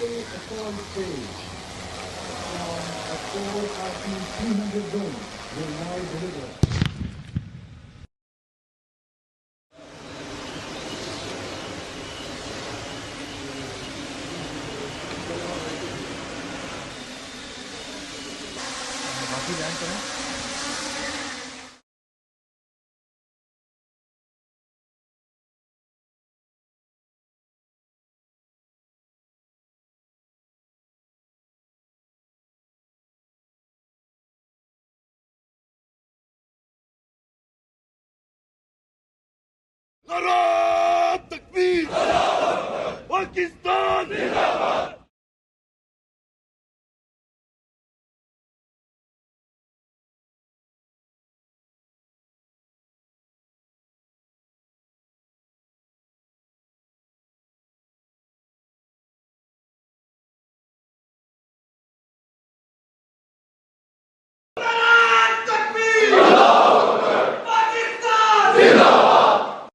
Today upon stage, a full RP 300 zone will now deliver. बाकी ध्यान करें। नारा तकबीर, पाकिस्तान जिंदाबाद।